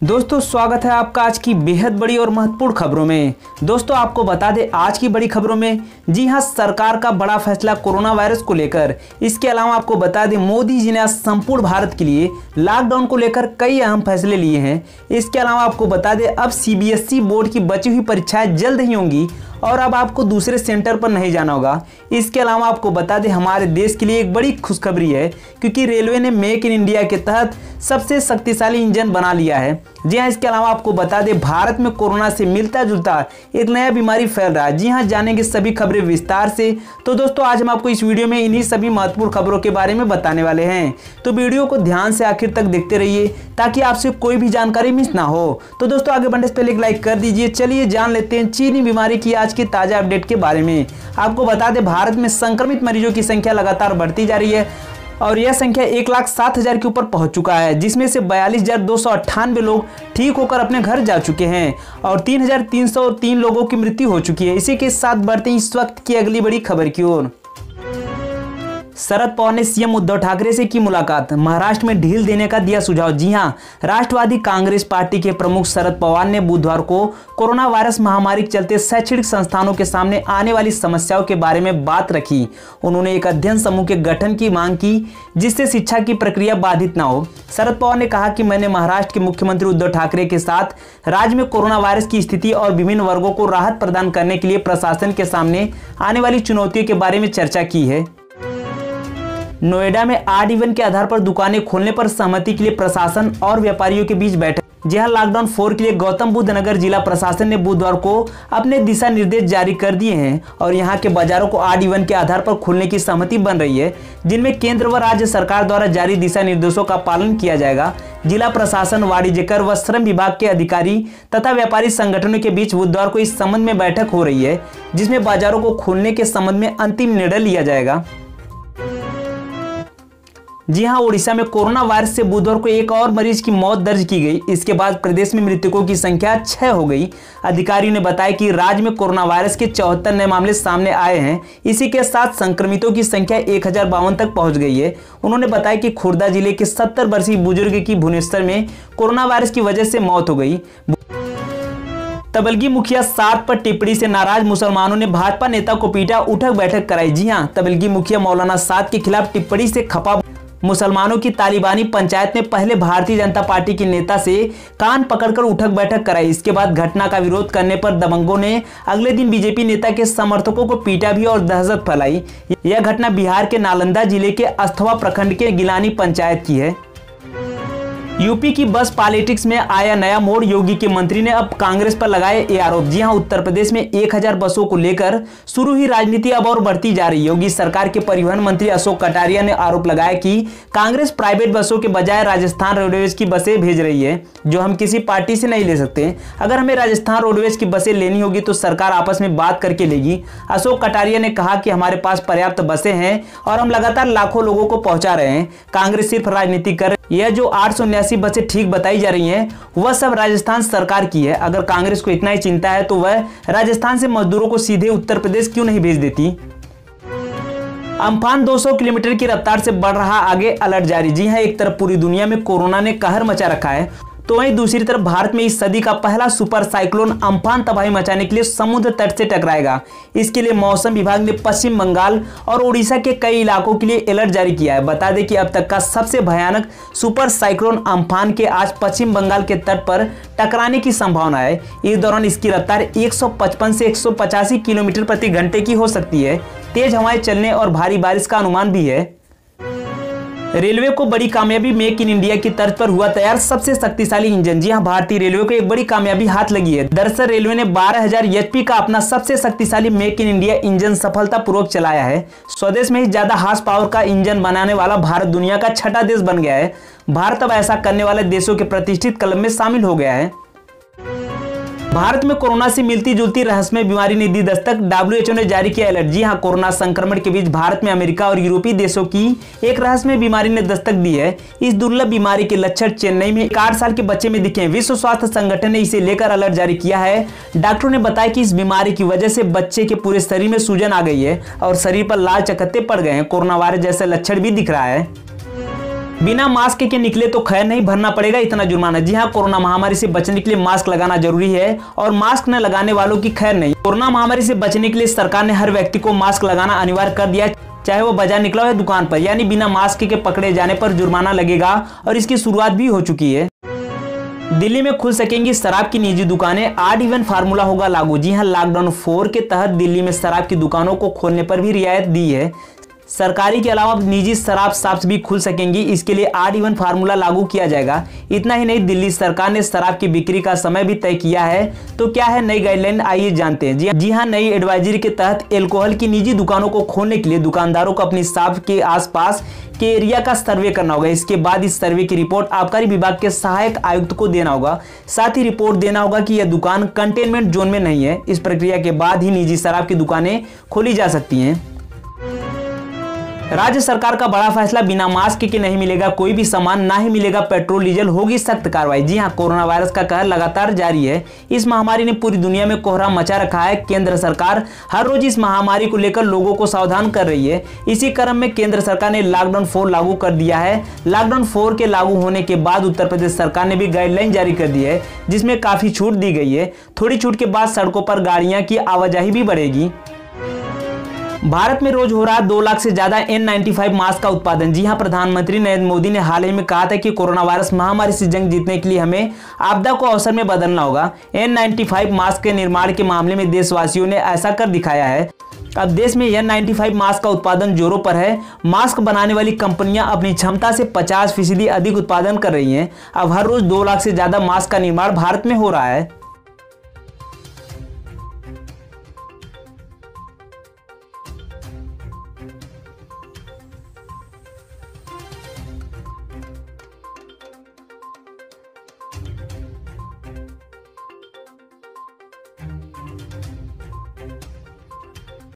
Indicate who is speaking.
Speaker 1: दोस्तों स्वागत है आपका आज की बेहद बड़ी और महत्वपूर्ण खबरों में। दोस्तों आपको बता दें आज की बड़ी खबरों में जी हां, सरकार का बड़ा फैसला कोरोना वायरस को लेकर। इसके अलावा आपको बता दें मोदी जी ने आज संपूर्ण भारत के लिए लॉकडाउन को लेकर कई अहम फैसले लिए हैं। इसके अलावा आपको बता दें अब सीबीएसई बोर्ड की बची हुई परीक्षाएं जल्द ही होंगी और अब आपको दूसरे सेंटर पर नहीं जाना होगा। इसके अलावा आपको बता दें हमारे देश के लिए एक बड़ी खुशखबरी है क्योंकि रेलवे ने मेक इन इंडिया के तहत सबसे शक्तिशाली इंजन बना लिया है। जी हाँ, इसके अलावा आपको बता दें भारत में कोरोना से मिलता जुलता एक नया बीमारी फैल रहा है। जी हाँ, जानेंगे सभी खबरें विस्तार से। तो दोस्तों आज हम आपको इस वीडियो में इन्हीं सभी महत्वपूर्ण खबरों के बारे में बताने वाले हैं, तो वीडियो को ध्यान से आखिर तक देखते रहिए ताकि आपसे कोई भी जानकारी मिस ना हो। तो दोस्तों आगे बढ़ने से पहले एक लाइक कर दीजिए। चलिए जान लेते हैं चीनी बीमारी की आज की ताजा अपडेट के बारे में। आपको बता दें भारत में संक्रमित मरीजों की संख्या लगातार बढ़ती जा रही है और यह संख्या 1,07,000 के ऊपर पहुंच चुका है, जिसमें से 42,298 लोग ठीक होकर अपने घर जा चुके हैं और 3,303 लोगों की मृत्यु हो चुकी है। इसी के साथ बढ़ते इस वक्त की अगली बड़ी खबर की ओर। शरद पवार ने सीएम उद्धव ठाकरे से की मुलाकात, महाराष्ट्र में ढील देने का दिया सुझाव। जी हां, राष्ट्रवादी कांग्रेस पार्टी के प्रमुख शरद पवार ने बुधवार को कोरोना वायरस महामारी के चलते शैक्षणिक संस्थानों के सामने आने वाली समस्याओं के बारे में बात रखी। उन्होंने एक अध्ययन समूह के गठन की मांग की जिससे शिक्षा की प्रक्रिया बाधित न हो। शरद पवार ने कहा कि मैंने महाराष्ट्र के मुख्यमंत्री उद्धव ठाकरे के साथ राज्य में कोरोना वायरस की स्थिति और विभिन्न वर्गों को राहत प्रदान करने के लिए प्रशासन के सामने आने वाली चुनौतियों के बारे में चर्चा की है। नोएडा में ऑड इवन के आधार पर दुकानें खोलने पर सहमति के लिए प्रशासन और व्यापारियों के बीच बैठक। जी हां, लॉकडाउन 4 के लिए गौतम बुद्ध नगर जिला प्रशासन ने बुधवार को अपने दिशा निर्देश जारी कर दिए हैं और यहां के बाजारों को ऑड इवन के आधार पर खोलने की सहमति बन रही है, जिनमें केंद्र व राज्य सरकार द्वारा जारी दिशा निर्देशों का पालन किया जाएगा। जिला प्रशासन, वाणिज्य कर व श्रम विभाग के अधिकारी तथा व्यापारी संगठनों के बीच बुधवार को इस संबंध में बैठक हो रही है, जिसमें बाजारों को खोलने के संबंध में अंतिम निर्णय लिया जाएगा। जी हां, उड़ीसा में कोरोना वायरस से बुधवार को एक और मरीज की मौत दर्ज की गई। इसके बाद प्रदेश में मृतकों की संख्या 6 हो गई। अधिकारियों ने बताया कि राज्य में कोरोना वायरस के 74 नए मामले सामने आए हैं। इसी के साथ संक्रमितों की संख्या 1052 तक पहुंच गई है। उन्होंने बताया कि खुर्दा जिले के 70 वर्षीय बुजुर्ग की भुवनेश्वर में कोरोना वायरस की वजह से मौत हो गई। तबलगी मुखिया साथ पर टिप्पणी से नाराज मुसलमानों ने भाजपा नेता को पीटा, उठक बैठक कराई। जी हां, तबलगी मुखिया मौलाना साद के खिलाफ टिप्पणी से खपा मुसलमानों की तालिबानी पंचायत ने पहले भारतीय जनता पार्टी के नेता से कान पकड़कर उठक बैठक कराई। इसके बाद घटना का विरोध करने पर दबंगों ने अगले दिन बीजेपी नेता के समर्थकों को पीटा भी और दहशत फैलाई। यह घटना बिहार के नालंदा जिले के अस्थवा प्रखंड के गिलानी पंचायत की है। यूपी की बस पॉलिटिक्स में आया नया मोड़, योगी के मंत्री ने अब कांग्रेस पर लगाए ये आरोप। जी हां, उत्तर प्रदेश में 1000 बसों को लेकर शुरू हुई राजनीति अब और बढ़ती जा रही है। योगी सरकार के परिवहन मंत्री अशोक कटारिया ने आरोप लगाया कि कांग्रेस प्राइवेट बसों के बजाय राजस्थान रोडवेज की बसें भेज रही है, जो हम किसी पार्टी से नहीं ले सकते। अगर हमें राजस्थान रोडवेज की बसें लेनी होगी तो सरकार आपस में बात करके लेगी। अशोक कटारिया ने कहा कि हमारे पास पर्याप्त बसें हैं और हम लगातार लाखों लोगों को पहुंचा रहे हैं। कांग्रेस सिर्फ राजनीति कर यह जो 879 बसें ठीक बताई जा रही हैं वह सब राजस्थान सरकार की है। अगर कांग्रेस को इतना ही चिंता है तो वह राजस्थान से मजदूरों को सीधे उत्तर प्रदेश क्यों नहीं भेज देती। अम्फान 200 किलोमीटर की रफ्तार से बढ़ रहा, आगे अलर्ट जारी। जी हां, एक तरफ पूरी दुनिया में कोरोना ने कहर मचा रखा है तो वहीं दूसरी तरफ भारत में इस सदी का पहला सुपर साइक्लोन अम्फान तबाही मचाने के लिए समुद्र तट से टकराएगा। इसके लिए मौसम विभाग ने पश्चिम बंगाल और उड़ीसा के कई इलाकों के लिए अलर्ट जारी किया है। बता दें कि अब तक का सबसे भयानक सुपर साइक्लोन अम्फान के आज पश्चिम बंगाल के तट पर टकराने की संभावना है। इस दौरान इसकी रफ्तार 155 से 185 किलोमीटर प्रति घंटे की हो सकती है। तेज हवाएं चलने और भारी बारिश का अनुमान भी है। रेलवे को बड़ी कामयाबी, मेक इन इंडिया की तर्ज पर हुआ तैयार सबसे शक्तिशाली इंजन। जी हां, भारतीय रेलवे को एक बड़ी कामयाबी हाथ लगी है। दरअसल रेलवे ने 12,000 एचपी का अपना सबसे शक्तिशाली मेक इन इंडिया इंजन सफलतापूर्वक चलाया है। स्वदेश में ही ज्यादा हार्स पावर का इंजन बनाने वाला भारत दुनिया का 6ठा देश बन गया है। भारत अब ऐसा करने वाले देशों के प्रतिष्ठित क्लब में शामिल हो गया है। भारत में कोरोना से मिलती जुलती रहस्यमय बीमारी ने दी दस्तक, डब्ल्यूएचओ ने जारी किया अलर्ट। जी हां, कोरोना संक्रमण के बीच भारत में अमेरिका और यूरोपीय देशों की एक रहस्यमय बीमारी ने दस्तक दी है। इस दुर्लभ बीमारी के लक्षण चेन्नई में 8 साल के बच्चे में दिखे। विश्व स्वास्थ्य संगठन ने इसे लेकर अलर्ट जारी किया है। डॉक्टरों ने बताया कि इस बीमारी की वजह से बच्चे के पूरे शरीर में सूजन आ गई है और शरीर पर लाल चकत्ते पड़ गए हैं। कोरोना वायरस जैसे लक्षण भी दिख रहा है। बिना मास्क के निकले तो खैर नहीं, भरना पड़ेगा इतना जुर्माना। जी हाँ, कोरोना महामारी से बचने के लिए मास्क लगाना जरूरी है और मास्क न लगाने वालों की खैर नहीं। कोरोना महामारी से बचने के लिए सरकार ने हर व्यक्ति को मास्क लगाना अनिवार्य कर दिया, चाहे वो बाजार निकला हो या दुकान पर, यानी बिना मास्क के पकड़े जाने पर जुर्माना लगेगा और इसकी शुरुआत भी हो चुकी है। दिल्ली में खुल सकेंगी शराब की निजी दुकानें, ऑड इवन फार्मूला होगा लागू। जी हां, लॉकडाउन 4 के तहत दिल्ली में शराब की दुकानों को खोलने पर भी रियायत दी है। सरकारी के अलावा निजी शराब शॉप्स भी खुल सकेंगी, इसके लिए ऑड इवन फार्मूला लागू किया जाएगा। इतना ही नहीं, दिल्ली सरकार ने शराब की बिक्री का समय भी तय किया है। तो क्या है नई गाइडलाइन, आइए जानते हैं। जी हाँ, नई एडवाइजरी के तहत एल्कोहल की निजी दुकानों को खोलने के लिए दुकानदारों को अपनी शॉप के आसपास के एरिया का सर्वे करना होगा। इसके बाद इस सर्वे की रिपोर्ट आबकारी विभाग के सहायक आयुक्त को देना होगा। साथ ही रिपोर्ट देना होगा कि यह दुकान कंटेनमेंट जोन में नहीं है। इस प्रक्रिया के बाद ही निजी शराब की दुकानें खोली जा सकती हैं। राज्य सरकार का बड़ा फैसला, बिना मास्क के नहीं मिलेगा कोई भी सामान, ना ही मिलेगा पेट्रोल डीजल, होगी सख्त कार्रवाई। जी हां, कोरोना वायरस का कहर लगातार जारी है। इस महामारी ने पूरी दुनिया में कोहराम मचा रखा है। केंद्र सरकार हर रोज इस महामारी को लेकर लोगों को सावधान कर रही है। इसी क्रम में केंद्र सरकार ने लॉकडाउन 4 लागू कर दिया है। लॉकडाउन 4 के लागू होने के बाद उत्तर प्रदेश सरकार ने भी गाइडलाइन जारी कर दी है, जिसमें काफी छूट दी गई है। थोड़ी छूट के बाद सड़कों पर गाड़ियां की आवाजाही भी बढ़ेगी। भारत में रोज हो रहा 2 लाख से ज्यादा N95 मास्क का उत्पादन। जी हां, प्रधानमंत्री नरेंद्र मोदी ने हाल ही में कहा था कि कोरोना वायरस महामारी से जंग जीतने के लिए हमें आपदा को अवसर में बदलना होगा। N95 मास्क के निर्माण के मामले में देशवासियों ने ऐसा कर दिखाया है। अब देश में N95 मास्क का उत्पादन जोरों पर है। मास्क बनाने वाली कंपनियां अपनी क्षमता से 50% अधिक उत्पादन कर रही हैं। अब हर रोज 2 लाख से ज्यादा मास्क का निर्माण भारत में हो रहा है।